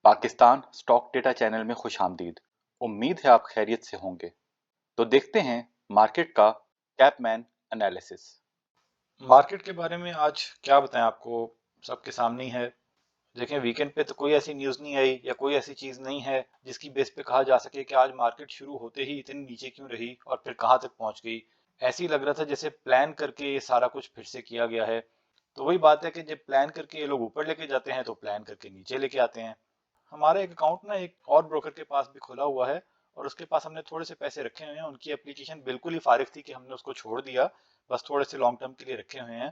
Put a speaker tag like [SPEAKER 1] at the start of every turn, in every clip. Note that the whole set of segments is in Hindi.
[SPEAKER 1] पाकिस्तान स्टॉक डेटा चैनल में खुशामदीद। उम्मीद है आप खैरियत से होंगे। तो देखते हैं मार्केट का कैपमैन एनालिसिस।
[SPEAKER 2] मार्केट के बारे में आज क्या बताएं आपको, सबके सामने ही है। देखें, वीकेंड पे तो कोई ऐसी न्यूज़ नहीं आई या कोई ऐसी चीज़ नहीं है जिसकी बेस पे कहा जा सके कि आज मार्केट शुरू होते ही इतनी नीचे क्यों रही और फिर कहाँ तक पहुंच गई। ऐसे ही लग रहा था जैसे प्लान करके ये सारा कुछ फिर से किया गया है। तो वही बात है कि जब प्लान करके ये लोग ऊपर लेके जाते हैं तो प्लान करके नीचे लेके आते हैं। हमारा एक अकाउंट ना एक और ब्रोकर के पास भी खुला हुआ है और उसके पास हमने थोड़े से पैसे रखे हुए हैं। उनकी एप्लीकेशन बिल्कुल ही फारिग थी कि हमने उसको छोड़ दिया, बस थोड़े से लॉन्ग टर्म के लिए रखे हुए हैं।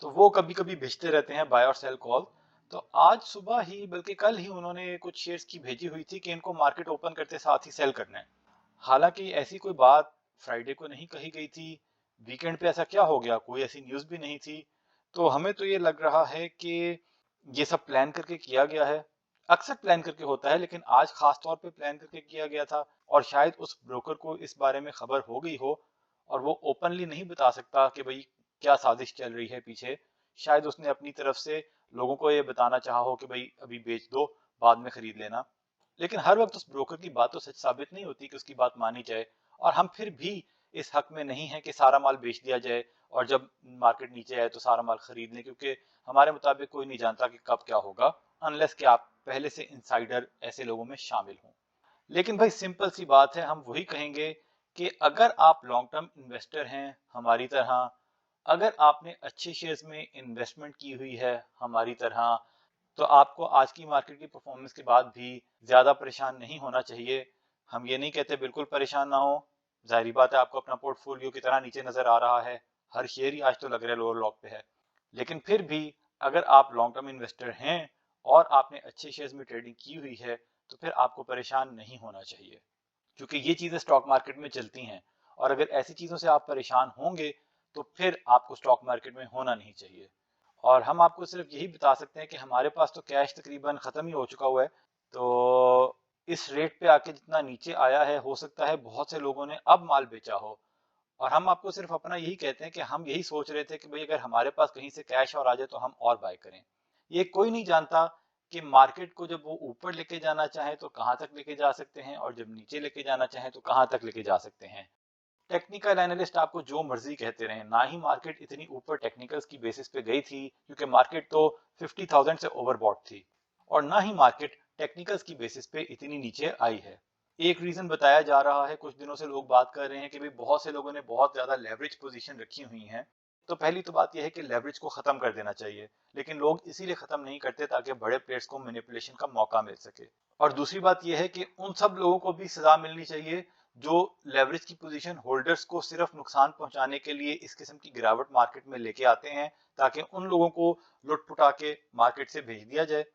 [SPEAKER 2] तो वो कभी कभी भेजते रहते हैं बाय और सेल कॉल। तो आज सुबह ही बल्कि कल ही उन्होंने कुछ शेयर्स की भेजी हुई थी कि इनको मार्केट ओपन करते साथ ही सेल करना है। हालांकि ऐसी कोई बात फ्राइडे को नहीं कही गई थी। वीकेंड पे ऐसा क्या हो गया, कोई ऐसी न्यूज़ भी नहीं थी। तो हमें तो ये लग रहा है कि ये सब प्लान करके किया गया है। अक्सर प्लान करके होता है लेकिन आज खास तौर पे प्लान करके किया गया था। और शायद उस ब्रोकर को इस बारे में खबर हो गई हो और वो ओपनली नहीं बता सकता कि भाई क्या साजिश चल रही है पीछे। शायद उसने अपनी तरफ से लोगों को ये बताना चाहा हो कि भाई अभी बेच दो, बाद में खरीद लेना। लेकिन हर वक्त उस ब्रोकर की बात तो सच साबित नहीं होती कि उसकी बात मानी जाए। और हम फिर भी इस हक में नहीं है कि सारा माल बेच दिया जाए और जब मार्केट नीचे आए तो सारा माल खरीद लें, क्योंकि हमारे मुताबिक कोई नहीं जानता कि कब क्या होगा, अनलेस कि आप पहले से इनसाइडर ऐसे लोगों में शामिल हों। लेकिन भाई सिंपल सी बात है, हम वही कहेंगे कि अगर आप लॉन्ग टर्म इन्वेस्टर हैं हमारी तरह, अगर आपने अच्छे शेयर्स में इन्वेस्टमेंट की हुई है हमारी तरह, तो आपको आज की मार्केट की परफॉर्मेंस के बाद भी ज्यादा परेशान नहीं होना चाहिए। हम ये नहीं कहते बिल्कुल परेशान ना हो। जाहिर बात है आपको अपना पोर्टफोलियो की तरह नीचे नजर आ रहा है, हर शेयर ही आज तो लग रहा है लोअर लॉक पे है। लेकिन फिर भी अगर आप लॉन्ग टर्म इन्वेस्टर हैं और आपने अच्छे शेयर्स में ट्रेडिंग की हुई है तो फिर आपको परेशान नहीं होना चाहिए, क्योंकि ये चीजें स्टॉक मार्केट में चलती हैं। और अगर ऐसी चीजों से आप परेशान होंगे तो फिर आपको स्टॉक मार्केट में होना नहीं चाहिए। और हम आपको सिर्फ यही बता सकते हैं कि हमारे पास तो कैश तकरीबन खत्म ही हो चुका हुआ है। तो इस रेट पे आके जितना नीचे आया है, हो सकता है बहुत से लोगों ने अब माल बेचा हो। और हम आपको सिर्फ अपना यही कहते हैं कि हम यही सोच रहे थे कि भाई अगर हमारे पास कहीं से कैश और आ जाए तो हम और बाय करें। ये कोई नहीं जानता कि मार्केट को जब वो ऊपर लेके जाना चाहे तो कहां तक लेके जा सकते हैं और जब नीचे लेके जाना चाहे तो कहां तक लेके जा सकते हैं। टेक्निकल एनालिस्ट आपको जो मर्जी कहते रहे, ना ही मार्केट इतनी ऊपर टेक्निकल्स की बेसिस पे गई थी, क्योंकि मार्केट तो 50,000 से ओवरबॉट थी। और ना ही मार्केट टेक्निकल्स की बेसिस पे इतनी नीचे आई है। एक रीजन बताया जा रहा है, कुछ दिनों से लोग बात कर रहे हैं कि भाई बहुत से लोगों ने बहुत ज्यादा लेवरेज पोजीशन रखी हुई है। तो पहली तो बात यह है कि लेवरेज को खत्म कर देना चाहिए, लेकिन लोग इसीलिए खत्म नहीं करते ताकि बड़े प्लेयर्स को मैनिपुलेशन का मौका मिल सके। और दूसरी बात यह है कि उन सब लोगों को भी सजा मिलनी चाहिए जो लेवरेज की पोजीशन होल्डर्स को सिर्फ नुकसान पहुंचाने के लिए इस किस्म की गिरावट मार्केट में लेके आते हैं, ताकि उन लोगों को लुट पुटा के मार्केट से भेज दिया जाए।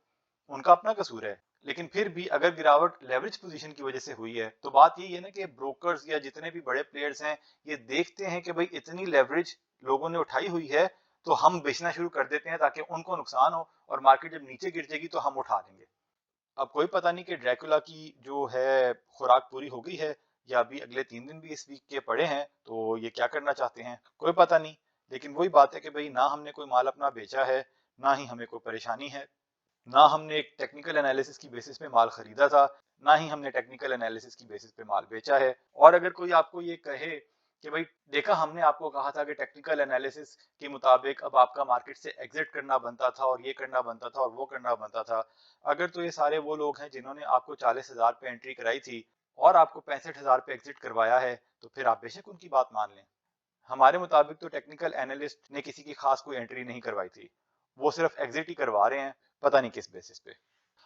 [SPEAKER 2] उनका अपना कसूर है। लेकिन फिर भी अगर गिरावट लेवरेज पोजीशन की वजह से हुई है तो बात यही है ना कि ब्रोकर्स या जितने भी बड़े प्लेयर्स हैं ये देखते हैं कि भाई इतनी लेवरेज लोगों ने उठाई हुई है तो हम बेचना शुरू कर देते हैं ताकि उनको नुकसान हो, और मार्केट जब नीचे गिर जाएगी तो हम उठा लेंगे। अब कोई पता नहीं कि ड्रैकुला की जो है खुराक पूरी हो गई है या अभी अगले 3 दिन भी इस वीक के पड़े हैं, तो ये क्या करना चाहते हैं कोई पता नहीं। लेकिन वही बात है कि भाई ना हमने कोई माल अपना बेचा है, ना ही हमें कोई परेशानी है, ना हमने एक टेक्निकल एनालिसिस की बेसिस पे माल खरीदा था, ना ही हमने टेक्निकल एनालिसिस की बेसिस पे माल बेचा है। और अगर कोई आपको ये कहे कि भाई देखा हमने आपको कहा था कि टेक्निकल एनालिसिस के मुताबिक अब आपका मार्केट से एग्जिट करना बनता था और ये करना बनता था और वो करना बनता था, अगर तो ये सारे वो लोग हैं जिन्होंने आपको 40,000 पे एंट्री कराई थी और आपको 65,000 पे एग्जिट करवाया है, तो फिर आप बेशक उनकी बात मान लें। हमारे मुताबिक तो टेक्निकल एनालिस्ट ने किसी की खास कोई एंट्री नहीं करवाई थी, वो सिर्फ एग्जिट ही करवा रहे हैं, पता नहीं किस बेसिस पे।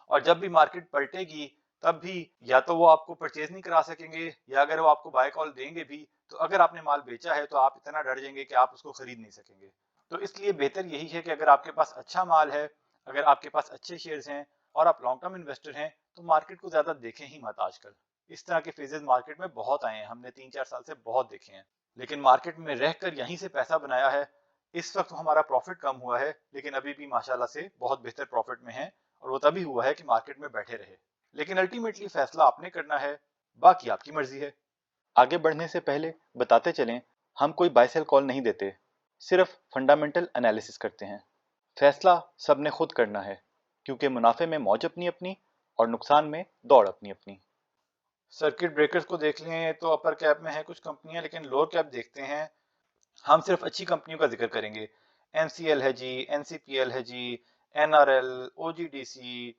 [SPEAKER 2] और जब भी मार्केट पलटेगी तब भी या तो वो आपको परचेज नहीं करा सकेंगे, या अगर वो आपको बाय कॉल देंगे भी तो अगर आपने माल बेचा है तो आप इतना डर जाएंगे कि आप उसको खरीद नहीं सकेंगे। तो इसलिए बेहतर यही है कि अगर आपके पास अच्छा माल है, अगर आपके पास अच्छे शेयर्स हैं और आप लॉन्ग टर्म इन्वेस्टर हैं, तो मार्केट को ज्यादा देखें ही मत। आजकल इस तरह के फेजेस मार्केट में बहुत आए हैं, हमने 3-4 साल से बहुत देखे हैं। लेकिन मार्केट में रहकर यहीं से पैसा बनाया है। इस वक्त हमारा प्रॉफिट कम हुआ है लेकिन अभी भी माशाल्लाह से बहुत बेहतर प्रॉफिट में है, और वो तभी हुआ है कि मार्केट में बैठे रहे। लेकिन अल्टीमेटली फैसला आपने करना है, बाकी आपकी मर्जी है।
[SPEAKER 1] आगे बढ़ने से पहले बताते चलें, हम कोई बाय सेल कॉल नहीं देते, सिर्फ फंडामेंटल एनालिसिस करते हैं। फैसला सबने खुद करना है, क्योंकि मुनाफे में मौज अपनी अपनी और नुकसान में दौड़ अपनी अपनी।
[SPEAKER 2] सर्किट ब्रेकर्स को देख लें तो अपर कैप में है कुछ कंपनियां, लेकिन लोअर कैप देखते हैं, हम सिर्फ अच्छी कंपनियों का जिक्र करेंगे। एमसीएल है जी, एनसीपीएल है जी, NRL, OGDC,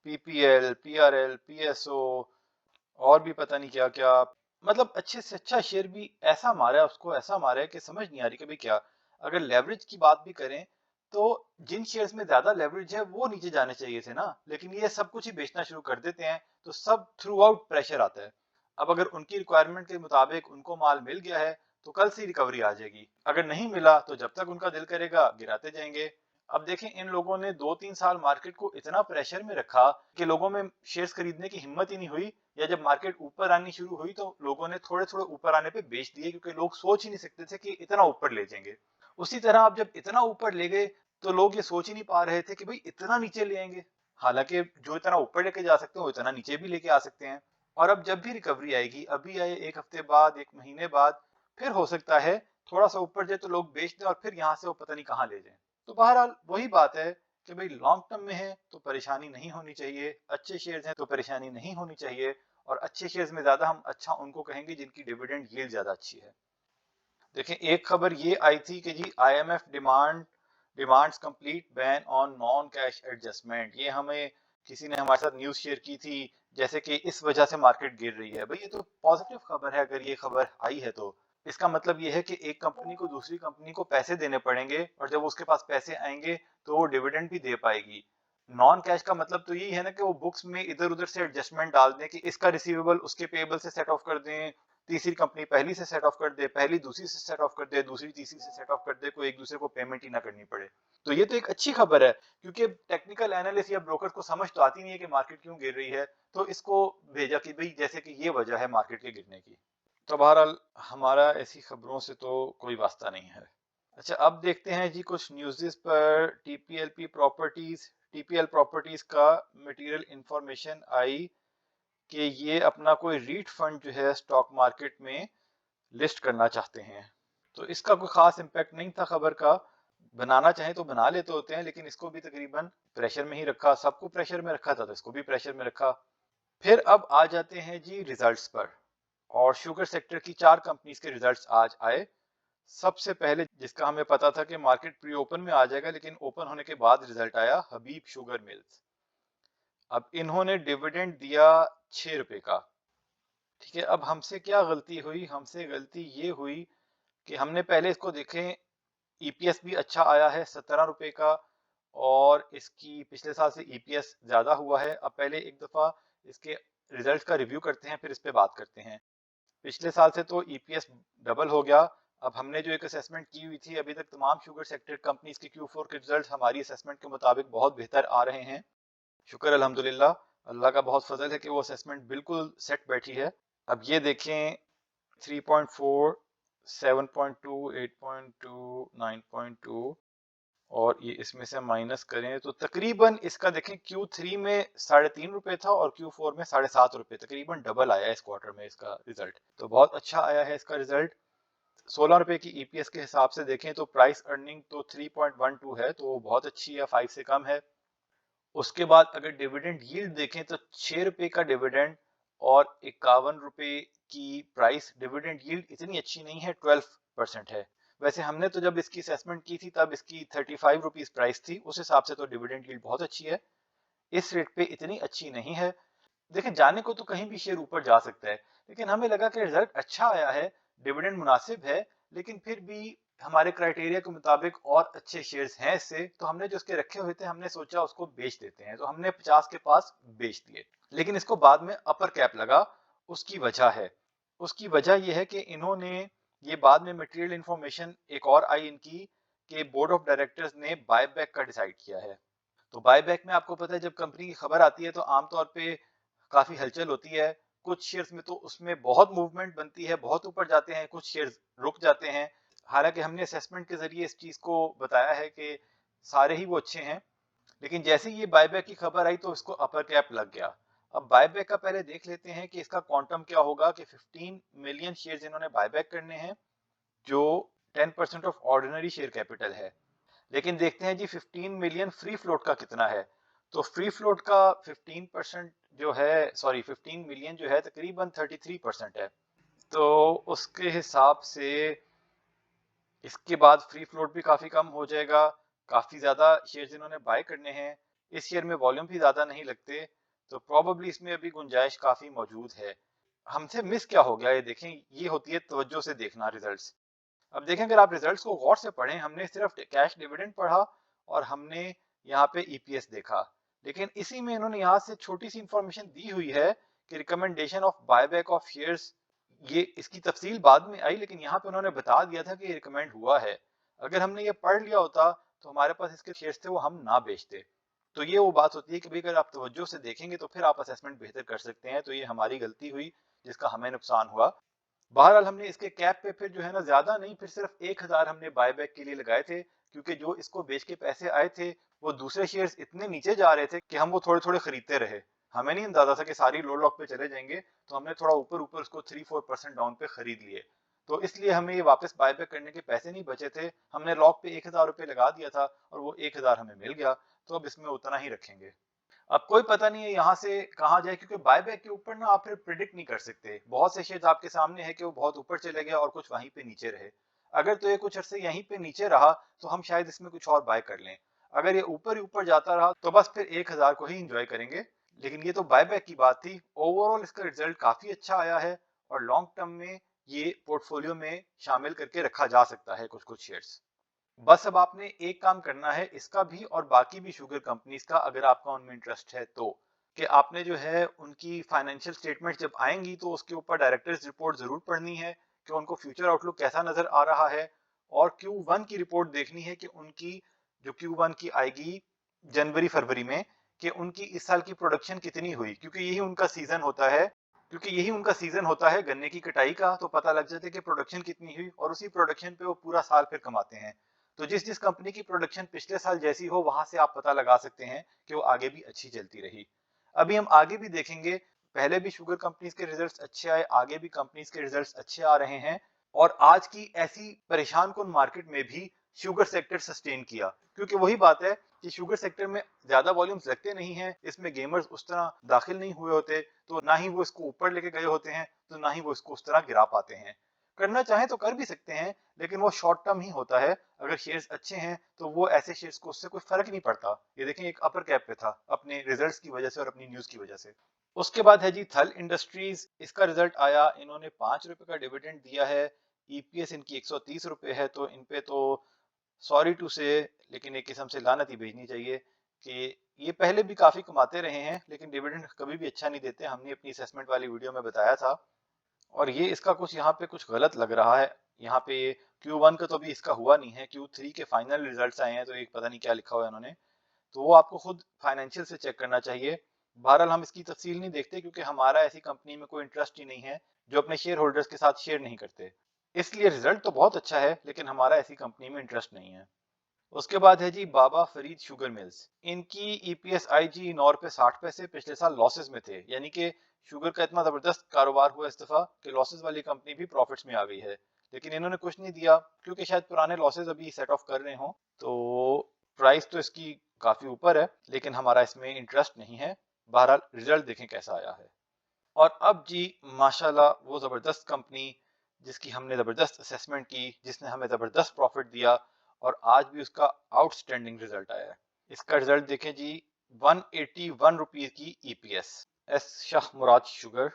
[SPEAKER 2] PPL, PRL, PSO और भी पता नहीं क्या क्या। मतलब अच्छे से अच्छा शेयर भी ऐसा मारा है, उसको ऐसा मारा है कि समझ नहीं आ रही कि भाई क्या। अगर लेवरेज की बात भी करें तो जिन शेयर्स में ज्यादा लेवरेज है वो नीचे जाने चाहिए थे ना, लेकिन ये सब कुछ ही बेचना शुरू कर देते हैं, तो सब थ्रू आउट प्रेशर आता है। अब अगर उनकी रिक्वायरमेंट के मुताबिक उनको माल मिल गया है तो कल से रिकवरी आ जाएगी, अगर नहीं मिला तो जब तक उनका दिल करेगा गिराते जाएंगे। अब देखें, इन लोगों ने 2-3 साल मार्केट को इतना प्रेशर में रखा कि लोगों में शेयर्स खरीदने की हिम्मत ही नहीं हुई, या जब मार्केट ऊपर आनी शुरू हुई तो लोगों ने थोड़े थोड़े ऊपर आने पे बेच दिए, क्योंकि लोग सोच ही नहीं सकते थे कि इतना ऊपर ले जाएंगे। उसी तरह आप जब इतना ऊपर ले गए तो लोग ये सोच ही नहीं पा रहे थे कि भाई इतना नीचे ले आएंगे। हालांकि जो इतना ऊपर लेके जा सकते हैं वो इतना नीचे भी लेके आ सकते हैं। और अब जब भी रिकवरी आएगी, अभी आए, एक हफ्ते बाद, एक महीने बाद, फिर हो सकता है थोड़ा सा ऊपर जाए तो लोग बेच दें और फिर यहाँ से वो पता नहीं कहाँ ले जाएं। तो बहरहाल वही बात है कि भाई लॉन्ग टर्म में है तो परेशानी नहीं होनी चाहिए, अच्छे शेयर्स हैं तो परेशानी नहीं होनी चाहिए। और अच्छे शेयर्स में ज्यादा हम अच्छा उनको कहेंगे जिनकी डिविडेंड यील्ड ज्यादा अच्छी है। देखें, एक खबर ये आई थी कि जी IMF demands complete ban on non cash adjustment. ये हमें किसी ने हमारे साथ न्यूज शेयर की थी, जैसे कि इस वजह से मार्केट गिर रही है। भाई ये तो पॉजिटिव खबर है, अगर ये खबर आई है तो इसका मतलब ये है कि एक कंपनी को दूसरी कंपनी को पैसे देने पड़ेंगे, और जब उसके पास पैसे आएंगे तो वो डिविडेंड भी दे पाएगी। नॉन कैश का मतलब तो यही है ना कि वो बुक्स में इधर उधर से एडजस्टमेंट डाल दें कि इसका रिसीवेबल उसके पेएबल से सेट ऑफ कर दें, तीसरी कंपनी पहली से सेट ऑफ कर दे, पहली दूसरी से सेट ऑफ कर दे, दूसरी तीसरी से सेट ऑफ कर दे, कोई एक दूसरे को पेमेंट ही ना करनी पड़े। तो ये तो एक अच्छी खबर है, क्योंकि टेक्निकल एनालिस्ट या ब्रोकर को समझ तो आती नहीं है कि मार्केट क्यों गिर रही है, तो इसको भेजा कि भाई जैसे कि ये वजह है मार्केट के गिरने की। तो बहरहाल हमारा ऐसी खबरों से तो कोई वास्ता नहीं है। अच्छा, अब देखते हैं जी कुछ न्यूज़ेस पर। टीपीएलपी प्रॉपर्टीज, टीपीएल प्रॉपर्टीज का मटेरियल इंफॉर्मेशन आई कि ये अपना कोई रीट फंड जो है स्टॉक मार्केट में लिस्ट करना चाहते हैं। तो इसका कोई खास इम्पैक्ट नहीं था खबर का, बनाना चाहे तो बना लेते होते हैं, लेकिन इसको भी तकरीबन प्रेशर में ही रखा, सबको प्रेशर में रखा था तो इसको भी प्रेशर में रखा। फिर अब आ जाते हैं जी रिजल्ट्स पर, और शुगर सेक्टर की 4 कंपनीज के रिजल्ट्स आज आए। सबसे पहले जिसका हमें पता था कि मार्केट प्री ओपन में आ जाएगा, लेकिन ओपन होने के बाद रिजल्ट आया, हबीब शुगर मिल्स। अब इन्होंने डिविडेंड दिया 6 रुपए का। ठीक है, अब हमसे क्या गलती हुई? हमसे गलती ये हुई कि हमने पहले इसको देखें, ईपीएस भी अच्छा आया है 17 रुपए का, और इसकी पिछले साल से ईपीएस ज्यादा हुआ है। अब पहले एक दफा इसके रिजल्ट का रिव्यू करते हैं, फिर इस पे बात करते हैं। पिछले साल से तो ईपीएस डबल हो गया। अब हमने जो एक असेसमेंट की हुई थी, अभी तक तमाम शुगर सेक्टर कंपनीज के Q4 के रिजल्ट हमारी असेसमेंट के मुताबिक बहुत बेहतर आ रहे हैं। शुक्र अल्हम्दुलिल्लाह, अल्लाह का बहुत फजल है कि वो असेसमेंट बिल्कुल सेट बैठी है। अब ये देखें, 3.4, 7.2, 8.2, 9.2, और ये इसमें से माइनस करें तो तकरीबन इसका देखें Q3 में 3.5 रुपए था और Q4 में 7.5 रुपए, तकरीबन डबल आया है इस क्वार्टर में इसका रिजल्ट। तो बहुत अच्छा आया है इसका रिजल्ट। 16 रुपए की ईपीएस के हिसाब से देखें तो प्राइस अर्निंग तो 3.12 है, तो बहुत अच्छी है, 5 से कम है। उसके बाद अगर डिविडेंड यील्ड देखें तो 6 रुपए का डिविडेंड और 51 रुपए की प्राइस, डिविडेंड यील्ड इतनी अच्छी नहीं है, 12% है। वैसे हमने तो जब इसकी असेसमेंट की थी तब इसकी 35 रुपीज प्राइस थी, उस हिसाब से तो डिविडेंड यील्ड बहुत अच्छी है। इस रेट पे इतनी अच्छी नहीं है। देखिए, जाने को तो कहीं भी शेयर ऊपर जा सकता है, लेकिन हमें लगा कि रिजल्ट अच्छा आया है, डिविडेंड मुनासिब है, लेकिन फिर भी हमारे क्राइटेरिया के मुताबिक और अच्छे शेयर्स हैं इससे, तो हमने जो उसके रखे हुए थे हमने सोचा उसको बेच देते हैं, तो हमने 50 के पास बेच दिए। लेकिन इसको बाद में अपर कैप लगा। उसकी वजह है, उसकी वजह यह है कि इन्होंने ये बाद में मटेरियल इंफॉर्मेशन एक और आई इनकी कि बोर्ड ऑफ डायरेक्टर्स ने बायबैक का डिसाइड किया है। तो बायबैक में आपको पता है, जब कंपनी की खबर आती है तो आमतौर पे काफी हलचल होती है। कुछ शेयर्स में तो उसमें बहुत मूवमेंट बनती है, बहुत ऊपर जाते हैं, कुछ शेयर्स रुक जाते हैं। हालांकि हमने असेसमेंट के जरिए इस चीज को बताया है कि सारे ही वो अच्छे हैं, लेकिन जैसे ही ये बायबैक की खबर आई तो इसको अपर कैप लग गया। अब बायबैक का पहले देख लेते हैं कि इसका क्वांटम क्या होगा, कि 15 मिलियन शेयर्स इन्होंने बायबैक करने हैं, जो 10% ऑफ ऑर्डिनरी शेयर कैपिटल है। लेकिन देखते हैं जी 15 मिलियन फ्री फ्लोट का कितना है। तो फ्री फ्लोट का 15% जो है, सॉरी 15 मिलियन जो है तकरीबन 33% है। तो उसके हिसाब से इसके बाद फ्री फ्लोट भी काफी कम हो जाएगा। काफी ज्यादा शेयर्स इन्होंने बाय करने हैं। इस शेयर में वॉल्यूम भी ज्यादा नहीं लगते, तो प्रोबेबली इसमें अभी गुंजाइश काफी मौजूद है। हमसे मिस क्या हो गया ये देखें, ये होती है तवज्जो से देखना रिजल्ट्स। अब देखें, अगर आप रिजल्ट्स को गौर से पढ़ें, हमने सिर्फ कैश डिविडेंड पढ़ा और हमने यहाँ पे ईपीएस देखा, लेकिन इसी में इन्होंने यहाँ से छोटी सी इंफॉर्मेशन दी हुई है कि recommendation of buyback of shares. ये इसकी तफसील बाद में आई, लेकिन यहाँ पे उन्होंने बता दिया था कि ये रिकमेंड हुआ है। अगर हमने ये पढ़ लिया होता तो हमारे पास इसके शेयर्स थे वो हम ना बेचते। तो ये वो बात होती है कि भाई अगर आप तवज्जो से देखेंगे तो फिर आप असेसमेंट बेहतर कर सकते हैं। तो ये हमारी गलती हुई जिसका हमें नुकसान हुआ। बहरहाल हमने इसके कैप पे फिर जो है ना ज्यादा नहीं, फिर सिर्फ 1000 हमने बायबैक के लिए लगाए थे, क्योंकि जो इसको बेच के पैसे आए थे वो दूसरे शेयर्स इतने नीचे जा रहे थे कि हम वो थोड़े थोड़े खरीदते रहे। हमें नहीं अंदाजा था कि सारी लो लॉक पे चले जाएंगे, तो हमने थोड़ा ऊपर ऊपर उसको 3-4% डाउन पे खरीद लिए। तो इसलिए हमें ये वापस बायबैक करने के पैसे नहीं बचे थे। हमने लॉक पे 1000 रुपये लगा दिया था और वो 1000 हमें मिल गया, तो अब इसमें उतना ही रखेंगे। अब कोई पता नहीं है यहाँ से कहाँ जाए, क्योंकि बायबैक के ऊपर ना आप फिर प्रिडिक्ट नहीं कर सकते। बहुत से शेयर्स आपके सामने है कि वो बहुत ऊपर चले गया और कुछ वहीं पे नीचे रहे। अगर तो ये कुछ अरसे यहीं पे नीचे रहा तो हम शायद इसमें कुछ और बाय कर लें। अगर ये ऊपर ही ऊपर जाता रहा तो बस फिर 1000 को ही इंजॉय करेंगे। लेकिन ये तो बायबैक की बात थी। ओवरऑल इसका रिजल्ट काफी अच्छा आया है और लॉन्ग टर्म में ये पोर्टफोलियो में शामिल करके रखा जा सकता है कुछ कुछ शेयर्स। बस अब आपने एक काम करना है, इसका भी और बाकी भी शुगर कंपनीज का, अगर आपका उनमें इंटरेस्ट है तो, कि आपने जो है उनकी फाइनेंशियल स्टेटमेंट जब आएंगी तो उसके ऊपर डायरेक्टर्स रिपोर्ट जरूर पढ़नी है कि उनको फ्यूचर आउटलुक कैसा नजर आ रहा है। और Q1 की रिपोर्ट देखनी है कि उनकी जो Q1 की आएगी जनवरी फरवरी में, कि उनकी इस साल की प्रोडक्शन कितनी हुई, क्योंकि यही उनका सीजन होता है गन्ने की कटाई का। तो पता लग जाता है कि प्रोडक्शन कितनी हुई और उसी प्रोडक्शन पे वो पूरा साल फिर कमाते हैं। तो जिस जिस कंपनी की प्रोडक्शन पिछले साल जैसी हो वहां से आप पता लगा सकते हैं कि वो आगे भी अच्छी चलती रही। अभी हम आगे भी देखेंगे, पहले भी शुगर कंपनीज के रिजल्ट्स अच्छे आए, आगे भी कंपनीज के रिजल्ट्स अच्छे आ रहे हैं। और आज की ऐसी परेशान कुन मार्केट में भी शुगर सेक्टर सस्टेन किया, क्योंकि वही बात है कि शुगर सेक्टर में ज्यादा वॉल्यूम्स लगते नहीं है, इसमें गेमर्स उस तरह दाखिल नहीं हुए होते, तो ना ही वो इसको ऊपर लेके गए होते हैं, तो ना ही वो इसको उस तरह गिरा पाते हैं। करना चाहें तो कर भी सकते हैं, लेकिन वो शॉर्ट टर्म ही होता है। अगर शेयर्स अच्छे हैं तो वो ऐसे शेयर्स को उससे कोई फर्क नहीं पड़ता। ये देखें, एक अपर कैप पे था अपने रिजल्ट्स की वजह से और अपनी न्यूज की वजह से। उसके बाद है जी थल इंडस्ट्रीज। इसका रिजल्ट आया, इन्होंने 5 रुपए का डिविडेंड दिया है। ईपीएस इनकी 130 रुपए है। तो इन पे तो सॉरी टू से, लेकिन एक किस्म से लानत ही भेजनी चाहिए कि ये पहले भी काफी कमाते रहे हैं लेकिन डिविडेंड कभी भी अच्छा नहीं देते। हमने अपनी असेसमेंट वाली वीडियो में बताया था। और ये इसका कुछ यहाँ पे कुछ गलत लग रहा है। यहाँ पे ये Q1 का तो अभी इसका हुआ नहीं है, Q3 के फाइनल रिजल्ट्स आए हैं, तो एक पता नहीं क्या लिखा हुआ है उन्होंने, तो वो आपको खुद फाइनेंशियल से चेक करना चाहिए। बहरहाल हम इसकी तफसील नहीं देखते क्योंकि हमारा ऐसी कंपनी में कोई इंटरेस्ट ही नहीं है जो अपने शेयर होल्डर्स के साथ शेयर नहीं करते। इसलिए रिजल्ट तो बहुत अच्छा है लेकिन हमारा ऐसी कंपनी में इंटरेस्ट नहीं है। उसके बाद है जी बाबा फरीद शुगर मिल्स। इनकी ईपीएस आई जी 9 रुपए 60 पैसे, पिछले साल लॉसेस में थे। यानी कि शुगर का इतना जबरदस्त कारोबार हुआ इस दफा कि लॉसेस वाली कंपनी भी प्रॉफिट्स में आ गई है। लेकिन इन्होंने कुछ नहीं दिया क्योंकि शायद पुराने लॉसेस अभी सेट ऑफ कर रहे हो। तो प्राइस तो इसकी काफी ऊपर है लेकिन हमारा इसमें इंटरेस्ट नहीं है। बहरहाल रिजल्ट देखें कैसा आया है। और अब जी माशाल्लाह, वो जबरदस्त कंपनी जिसकी हमने जबरदस्त असेसमेंट की, जिसने हमें जबरदस्त प्रॉफिट दिया और आज भी उसका आउटस्टैंडिंग रिजल्ट आया है। इसका रिजल्ट देखें जी, 181 रुपीज की ईपीएस। एस शाह मुराद शुगर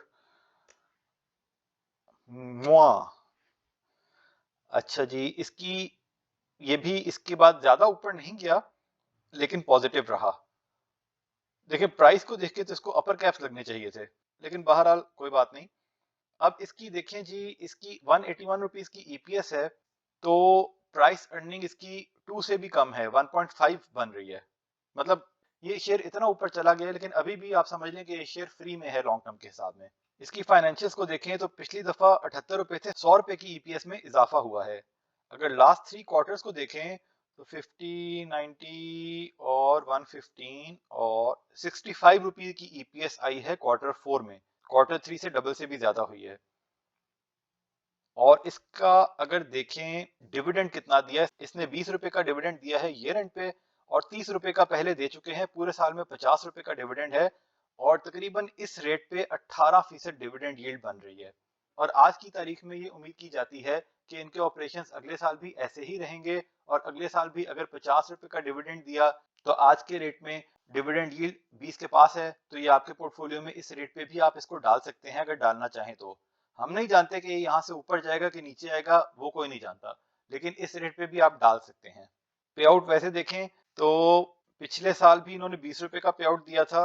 [SPEAKER 2] मुआ। अच्छा जी, इसकी ये भी इसके बाद ज्यादा ऊपर नहीं गया लेकिन पॉजिटिव रहा। देखिए प्राइस को देख के तो इसको अपर कैप्स लगने चाहिए थे, लेकिन बहरहाल कोई बात नहीं। अब इसकी देखें जी, इसकी 181 रुपीज की ईपीएस है, तो प्राइस अर्निंग इसकी 2 से भी कम है, 1.5 बन रही है। मतलब ये शेयर इतना ऊपर चला गया लेकिन अभी भी आप समझ लें कि ये शेयर फ्री में है लॉन्ग टर्म के हिसाब में। इसकी फाइनेंशियल्स को देखें तो पिछली दफा 78 रुपए थे, 100 रुपए की ईपीएस में इजाफा हुआ है। अगर लास्ट 3 क्वार्टर्स को देखें तो 50, 90 और 115 और 65 रुपए की ईपीएस आई है Q4 में। Q3 से डबल से भी ज्यादा हुई है। और इसका अगर देखें डिविडेंड कितना दिया है, इसने 20 रुपए का डिविडेंड दिया है ईयर एंड पे और 30 रुपए का पहले दे चुके हैं, पूरे साल में 50 रुपए का डिविडेंड है और तकरीबन इस रेट पे 18% डिविडेंड यील्ड बन रही है। और आज की तारीख में ये उम्मीद की जाती है कि इनके ऑपरेशंस अगले साल भी ऐसे ही रहेंगे और अगले साल भी अगर 50 रुपए का डिविडेंड दिया तो आज के रेट में डिविडेंड यील्ड 20 के पास है, तो ये आपके पोर्टफोलियो में इस रेट पे भी आप इसको डाल सकते हैं अगर डालना चाहें तो। हम नहीं जानते कि ये यहाँ से ऊपर जाएगा कि नीचे आएगा, वो कोई नहीं जानता, लेकिन इस रेट पे भी आप डाल सकते हैं। पे आउट वैसे देखें तो पिछले साल भी इन्होंने 20 रुपए का पे आउट दिया था,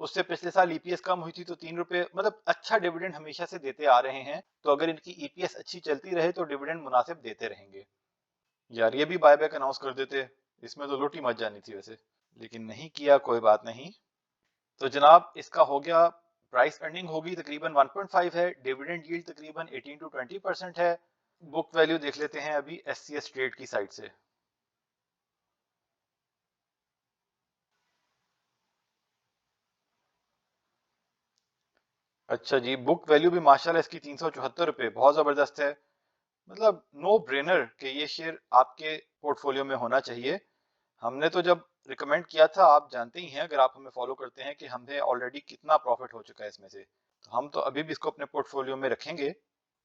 [SPEAKER 2] उससे पिछले साल ईपीएस कम हुई थी तो 3 रुपए, मतलब अच्छा डिविडेंड हमेशा से देते आ रहे हैं। तो अगर इनकी ईपीएस अच्छी चलती रहे तो डिविडेंड मुनासिब देते रहेंगे। यार ये भी बायबैक अनाउंस कर देते, इसमें तो लूटी मच जानी थी वैसे, लेकिन नहीं किया, कोई बात नहीं। तो जनाब इसका हो गया, प्राइस अर्निंग होगी तकरीबन 1.5 है, डिविडेंड यील्ड तकरीबन 18 to 20% है। बुक वैल्यू देख लेते हैं अभी एससीएस ट्रेड की साइड से। अच्छा जी, बुक वैल्यू भी माशाल्लाह इसकी 374 रुपए, बहुत जबरदस्त है। मतलब नो ब्रेनर कि ये शेयर आपके पोर्टफोलियो में होना चाहिए। हमने तो जब रिकमेंड किया था, आप जानते ही हैं अगर आप हमें फॉलो करते हैं कि हमने ऑलरेडी कितना प्रॉफिट हो चुका है इसमें से, तो हम तो अभी भी इसको अपने पोर्टफोलियो में रखेंगे।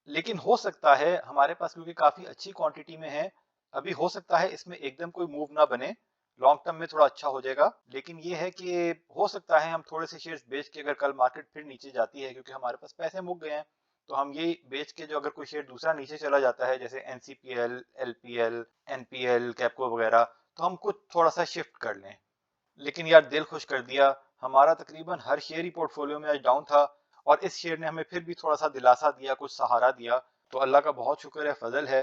[SPEAKER 2] लेकिन हो सकता है हमारे पास क्योंकि काफी अच्छी क्वांटिटी में है, अभी हो सकता है इसमें एकदम कोई मूव ना बने, लॉन्ग टर्म में थोड़ा अच्छा हो जाएगा। लेकिन ये है कि हो सकता है हम थोड़े से शेयर्स बेच के, अगर कल मार्केट फिर नीचे जाती है क्योंकि हमारे पास पैसे मुक गए हैं, तो हम ये बेच के जो अगर कोई शेयर दूसरा नीचे चला जाता है जैसे एनसीपीएल, एलपीएल, एनपीएल, कैपको वगैरह, तो हम कुछ थोड़ा सा शिफ्ट कर लें। लेकिन यार दिल खुश कर दिया, हमारा तकरीबन हर शेयर ही पोर्टफोलियो में आज डाउन था और इस शेयर ने हमें फिर भी थोड़ा सा दिलासा दिया, कुछ सहारा दिया। तो अल्लाह का बहुत शुक्र है, फजल है।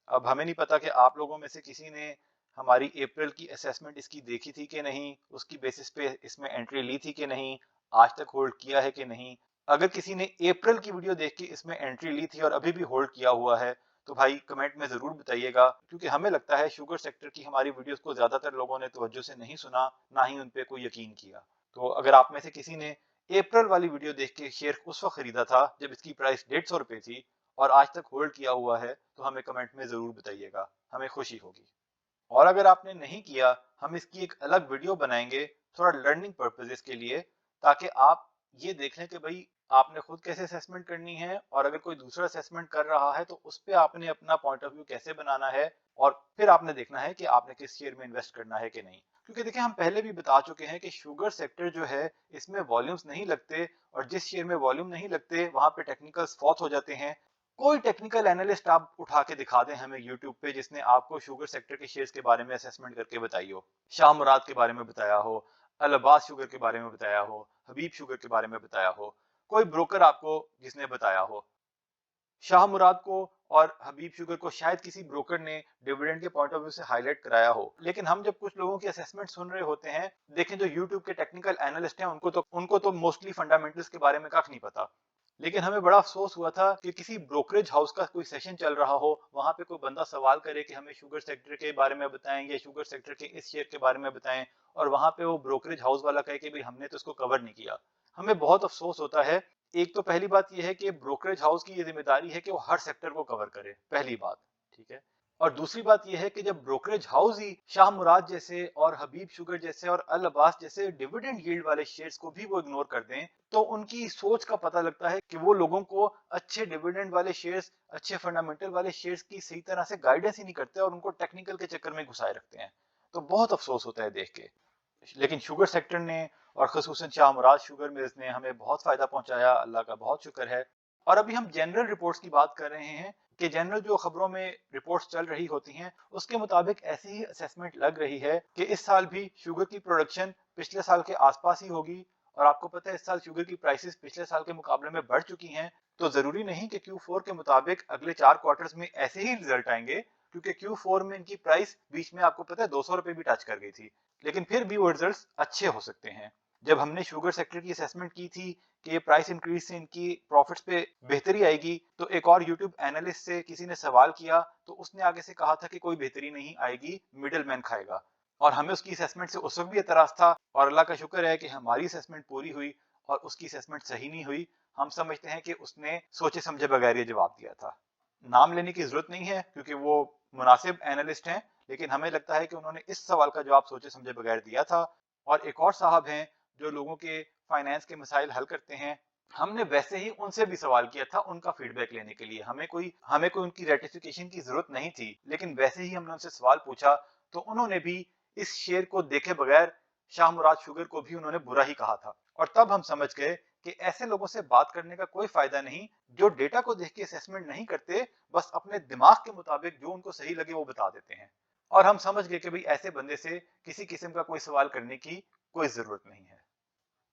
[SPEAKER 2] अब हमें नहीं पता कि आप लोगों में से किसी ने हमारी अप्रैल की असेसमेंट इसकी देखी थी कि नहीं, उसकी बेसिस पे इसमें एंट्री ली थी कि नहीं, आज तक होल्ड किया है कि नहीं। अगर किसी ने अप्रैल की वीडियो देख के इसमें एंट्री ली थी और अभी भी होल्ड किया हुआ है तो भाई कमेंट में जरूर बताइएगा, क्योंकि हमें लगता है शुगर सेक्टर की हमारी वीडियोस को ज्यादातर लोगों ने तवज्जो से नहीं सुना, ना ही उन पे कोई यकीन किया। तो अगर आप में से किसी ने अप्रैल वाली वीडियो देख के शेयर उस वक्त खरीदा था जब इसकी प्राइस 150 रुपए थी और आज तक होल्ड किया हुआ है, तो हमें कमेंट में जरूर बताइएगा, हमें खुशी होगी। और अगर आपने नहीं किया, हम इसकी एक अलग वीडियो बनाएंगे थोड़ा लर्निंग पर्पजेस के लिए, ताकि आप ये देख लें कि भाई आपने खुद कैसे असेसमेंट करनी है और अगर कोई दूसरा असेसमेंट कर रहा है तो उस पर आपने अपना पॉइंट ऑफ व्यू कैसे बनाना है और फिर आपने देखना है कि आपने किस शेयर में इन्वेस्ट करना है कि नहीं। क्योंकि देखिए हम पहले भी बता चुके हैं कि शुगर सेक्टर जो है इसमें वॉल्यूम्स नहीं लगते, और जिस शेयर में वॉल्यूम नहीं लगते वहां पे टेक्निकल्स फॉथ हो जाते हैं। कोई टेक्निकल एनालिस्ट आप उठा के दिखा दें हमें यूट्यूब पे जिसने आपको शुगर सेक्टर के शेयर्स के बारे में असेसमेंट करके बताई हो, शाह मुराद के बारे में बताया हो, अल अब्बास शुगर के बारे में बताया हो, हबीब शुगर के बारे में बताया हो, कोई ब्रोकर आपको जिसने बताया हो। शाह मुराद को और हबीब शुगर को शायद किसी ब्रोकर ने डिविडेंड के पॉइंट ऑफ व्यू से हाईलाइट कराया हो, लेकिन हम जब कुछ लोगों की असेसमेंट सुन रहे होते हैं, देखें जो यूट्यूब के टेक्निकल एनालिस्ट हैं उनको तो मोस्टली फंडामेंटल्स के बारे में कख नहीं पता। लेकिन हमें बड़ा अफसोस हुआ था कि किसी ब्रोकरेज हाउस का कोई सेशन चल रहा हो, वहां पे कोई बंदा सवाल करे कि हमें शुगर सेक्टर के बारे में बताएं या शुगर सेक्टर के इस शेयर के बारे में बताएं, और वहां पे वो ब्रोकरेज हाउस वाला कहे कि भाई हमने तो इसको कवर नहीं किया। हमें बहुत अफसोस होता है। एक तो पहली बात यह है कि ब्रोकरेज हाउस की ये जिम्मेदारी है कि वो हर सेक्टर को कवर करे, पहली बात, ठीक है। और दूसरी बात यह है कि जब ब्रोकरेज हाउस ही शाह मुराद जैसे और हबीब शुगर जैसे और अल अब्बास जैसे डिविडेंड यील्ड वाले शेयर्स को भी वो इग्नोर कर दें, तो उनकी सोच का पता लगता है कि वो लोगों को अच्छे डिविडेंड वाले शेयर्स, अच्छे फंडामेंटल वाले शेयर्स की सही तरह से गाइडेंस ही नहीं करते और उनको टेक्निकल के चक्कर में घुसाए रखते हैं। तो बहुत अफसोस होता है देख के। लेकिन शुगर सेक्टर ने और खसूसन शाह मुराद शुगर मिल्स ने हमें बहुत फायदा पहुंचाया, अल्लाह का बहुत शुक्र है। और अभी हम जनरल रिपोर्ट्स की बात कर रहे हैं कि जनरल जो खबरों में रिपोर्ट्स चल रही होती हैं उसके मुताबिक ऐसी ही असेसमेंट लग रही है कि इस साल भी शुगर की प्रोडक्शन पिछले साल के आसपास ही होगी। और आपको पता है इस साल शुगर की प्राइसेस पिछले साल के मुकाबले में बढ़ चुकी हैं, तो जरूरी नहीं कि Q4 के मुताबिक अगले 4 क्वार्टर्स में ऐसे ही रिजल्ट आएंगे, क्योंकि Q4 में इनकी प्राइस बीच में आपको पता है 200 रुपए भी टच कर गई थी। लेकिन फिर भी वो रिजल्ट्स अच्छे हो सकते हैं। जब हमने शुगर सेक्टर की असेसमेंट की थी कि ये प्राइस इंक्रीज से इनकी प्रॉफिट्स पे बेहतरी आएगी, तो एक और यूट्यूब एनालिस्ट से किसी ने सवाल किया तो उसने आगे से कहा था कि कोई बेहतरी नहीं आएगी, मिडिल मैन खाएगा। और हमें उसकी असेसमेंट से उस वक्त भी एतराज था, और अल्लाह का शुक्र है कि हमारी असेसमेंट पूरी हुई और उसकी असेसमेंट सही नहीं हुई। हम समझते हैं कि उसने सोचे समझे बगैर ये जवाब दिया था। नाम लेने की जरूरत नहीं है क्योंकि वो मुनासिब एनालिस्ट हैं, लेकिन हमें लगता है कि उन्होंने इस सवाल का जवाब सोचे समझे बगैर दिया था। और एक और साहब हैं जो लोगों के फाइनेंस के मसाइल हल करते हैं, हमने वैसे ही उनसे भी सवाल किया था उनका फीडबैक लेने के लिए। हमें कोई उनकी रेटिफिकेशन की जरूरत नहीं थी, लेकिन वैसे ही हमने उनसे सवाल पूछा तो उन्होंने भी इस शेयर को देखे बगैर शाह मुराद शुगर को भी उन्होंने बुरा ही कहा था। और तब हम समझ गए कि ऐसे लोगों से बात करने का कोई फायदा नहीं जो डेटा को देख के असेसमेंट नहीं करते, बस अपने दिमाग के मुताबिक जो उनको सही लगे वो बता देते हैं। और हम समझ गए कि भाई ऐसे बंदे से किसी किस्म का कोई सवाल करने की कोई जरूरत नहीं है।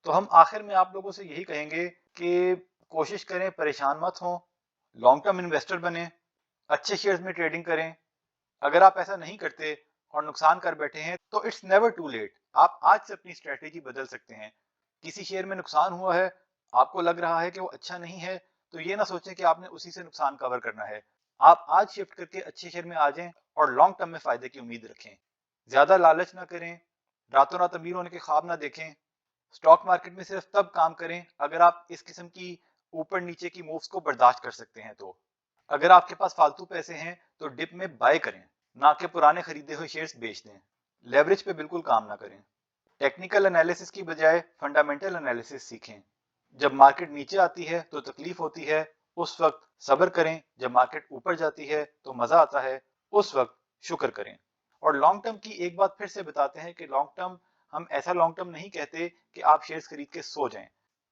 [SPEAKER 2] तो हम आखिर में आप लोगों से यही कहेंगे कि कोशिश करें, परेशान मत हो, लॉन्ग टर्म इन्वेस्टर बने, अच्छे शेयर्स में ट्रेडिंग करें। अगर आप ऐसा नहीं करते और नुकसान कर बैठे हैं तो इट्स नेवर टू लेट। आप आज से अपनी स्ट्रेटेजी बदल सकते हैं। किसी शेयर में नुकसान हुआ है, आपको लग रहा है कि वो अच्छा नहीं है, तो ये ना सोचें कि आपने उसी से नुकसान कवर करना है। आप आज शिफ्ट करके अच्छे शेयर में आ जाएं और लॉन्ग टर्म में फायदे की उम्मीद रखें। ज्यादा लालच ना करें, रातों रात अमीर होने के ख्वाब ना देखें। स्टॉक मार्केट में सिर्फ तब काम करें अगर आप इस किस्म की ऊपर नीचे की मूव्स को बर्दाश्त कर सकते हैं। तो अगर आपके पास फालतू पैसे हैं तो डिप में बाय करें, ना कि पुराने खरीदे हुए शेयर्स बेच दें। लेवरेज पे बिल्कुल काम ना करें। टेक्निकल एनालिसिस की बजाय फंडामेंटल एनालिसिस सीखें। जब मार्केट नीचे आती है तो तकलीफ होती है, उस वक्त सब्र करें। जब मार्केट ऊपर जाती है तो मजा आता है, उस वक्त शुक्र करें। और लॉन्ग टर्म की एक बात फिर से बताते हैं कि लॉन्ग टर्म, हम ऐसा लॉन्ग टर्म नहीं कहते कि आप शेयर्स खरीद के सो जाएं।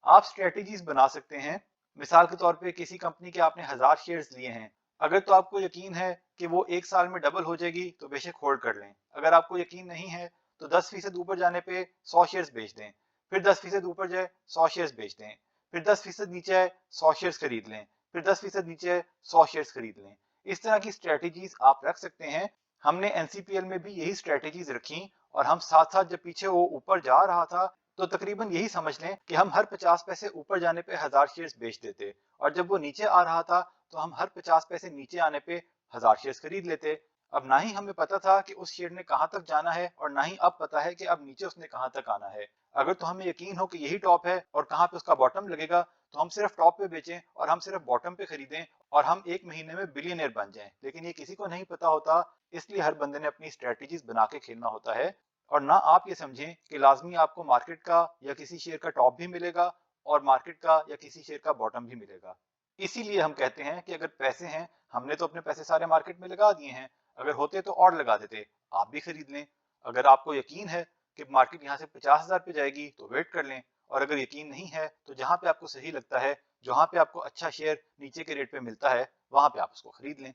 [SPEAKER 2] आप स्ट्रेटेजीज बना सकते हैं। मिसाल के तौर पे किसी कंपनी के आपने 1000 शेयर्स लिए हैं, अगर तो आपको यकीन है कि वो एक साल में डबल हो जाएगी तो बेशक होल्ड कर लें। अगर आपको यकीन नहीं है तो 10% ऊपर जाने पे 100 शेयर्स बेच दें, फिर 10% ऊपर जाए 100 शेयर्स बेच दें, फिर 10% नीचे आए 100 शेयर्स खरीद लें, फिर 10% नीचे आए 100 शेयर्स खरीद लें। इस तरह की स्ट्रेटेजीज आप रख सकते हैं। हमने एनसीपीएल में भी यही स्ट्रेटेजीज रखी और हम साथ साथ जब पीछे वो ऊपर जा रहा था तो तकरीबन यही समझ लें कि हम हर 50 पैसे ऊपर जाने पे 1000 शेयर्स बेच देते, और जब वो नीचे आ रहा था तो हम हर 50 पैसे नीचे आने पे 1000 शेयर्स खरीद लेते। अब ना ही हमें पता था कि उस शेयर ने कहां तक जाना है और ना ही अब पता है कि अब नीचे उसने कहां तक आना है। अगर तो हमें यकीन हो कि यही टॉप है और कहां पे उसका बॉटम लगेगा तो हम सिर्फ टॉप पे बेचें और हम सिर्फ बॉटम पे खरीदें और हम एक महीने में बिलियनियर बन जाएं। लेकिन ये किसी को नहीं पता होता, इसलिए हर बंदे ने अपनी स्ट्रेटेजीज बना के खेलना होता है। और ना आप ये समझें कि लाजमी आपको मार्केट का या किसी शेयर का टॉप भी मिलेगा और मार्केट का या किसी शेयर का बॉटम भी मिलेगा। इसीलिए हम कहते हैं कि अगर पैसे हैं, हमने तो अपने पैसे सारे मार्केट में लगा दिए हैं, अगर होते तो और लगा देते, आप भी खरीद लें। अगर आपको यकीन है कि मार्केट यहाँ से 50,000 पे जाएगी तो वेट कर लें, और अगर यकीन नहीं है तो जहां पे आपको सही लगता है, जहां पे आपको अच्छा शेयर नीचे के रेट पे मिलता है, वहां पे आप उसको खरीद लें।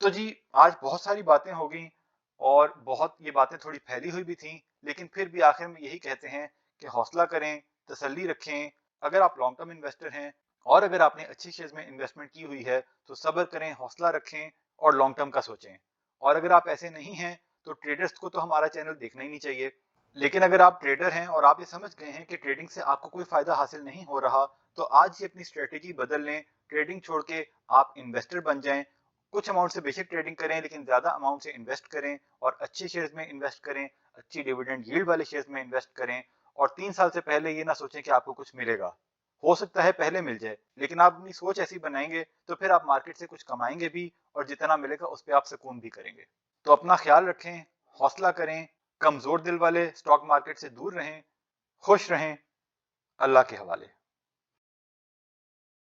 [SPEAKER 2] तो जी, आज बहुत सारी बातें हो गई और बहुत ये बातें थोड़ी फैली हुई भी थी, लेकिन फिर भी आखिर में यही कहते हैं कि हौसला करें, तसल्ली रखें। अगर आप लॉन्ग टर्म इन्वेस्टर हैं और अगर आपने अच्छी शेयर्स में इन्वेस्टमेंट की हुई है तो सब्र करें, हौसला रखें और लॉन्ग टर्म का सोचें। और अगर आप ऐसे नहीं हैं तो ट्रेडर्स को तो हमारा चैनल देखना ही नहीं चाहिए। लेकिन अगर आप ट्रेडर हैं और आप ये समझ गए हैं कि ट्रेडिंग से आपको कोई फायदा हासिल नहीं हो रहा, तो आज ही अपनी स्ट्रेटेजी बदल लें। ट्रेडिंग छोड़ के आप इन्वेस्टर बन जाएं। कुछ अमाउंट से बेसिक ट्रेडिंग करें, लेकिन ज्यादा अमाउंट से इन्वेस्ट करें और अच्छे शेयर्स में इन्वेस्ट करें, अच्छी डिविडेंड यील्ड वाले शेयर्स में इन्वेस्ट करें। और 3 साल से पहले ये ना सोचें कि आपको कुछ मिलेगा। हो सकता है पहले मिल जाए, लेकिन आप अपनी सोच ऐसी बनाएंगे तो फिर आप मार्केट से कुछ कमाएंगे भी और जितना मिलेगा उस पर आप सुकून भी करेंगे। तो अपना ख्याल रखें, हौसला करें, कमजोर दिल वाले स्टॉक मार्केट से दूर रहें, खुश रहें। अल्लाह के हवाले।